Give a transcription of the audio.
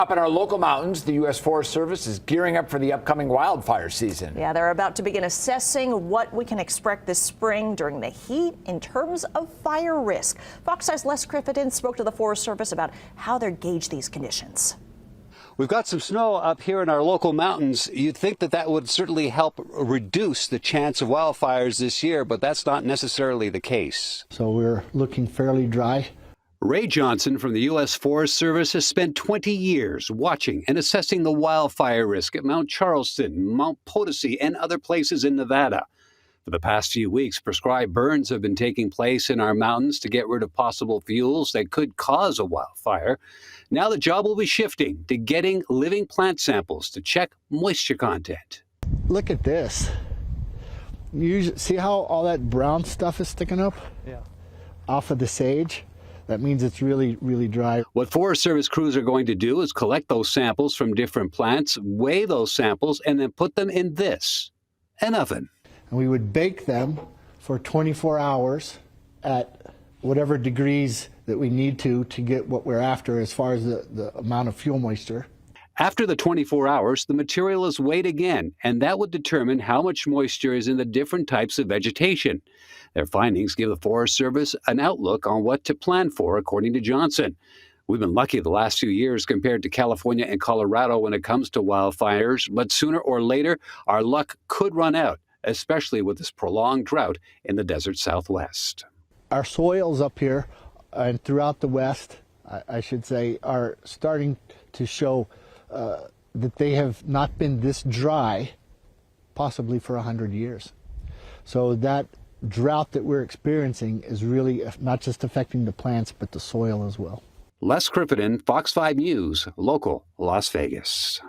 Up in our local mountains, the U.S. Forest Service is gearing up for the upcoming wildfire season. Yeah, they're about to begin assessing what we can expect this spring during the heat in terms of fire risk. Fox 5's Les Crittenden spoke to the Forest Service about how they gauge these conditions. We've got some snow up here in our local mountains. You'd think that that would certainly help reduce the chance of wildfires this year, but that's not necessarily the case. So we're looking fairly dry. Ray Johnson from the U.S. Forest Service has spent 20 years watching and assessing the wildfire risk at Mount Charleston, Mount Potosi, and other places in Nevada. For the past few weeks, prescribed burns have been taking place in our mountains to get rid of possible fuels that could cause a wildfire. Now the job will be shifting to getting living plant samples to check moisture content. Look at this. You see how all that brown stuff is sticking up? Yeah. Off of the sage? That means it's really, really dry. What Forest Service crews are going to do is collect those samples from different plants, weigh those samples, and then put them in an oven. And we would bake them for 24 hours at whatever degrees that we need to get what we're after as far as the amount of fuel moisture. After the 24 hours, the material is weighed again, and that would determine how much moisture is in the different types of vegetation. Their findings give the Forest Service an outlook on what to plan for, according to Johnson. We've been lucky the last few years compared to California and Colorado when it comes to wildfires, but sooner or later, our luck could run out, especially with this prolonged drought in the desert Southwest. Our soils up here and throughout the West, I should say, are starting to show that they have not been this dry, possibly for 100 years. So that drought that we're experiencing is really not just affecting the plants, but the soil as well. Les Crittenden, Fox 5 News, local Las Vegas.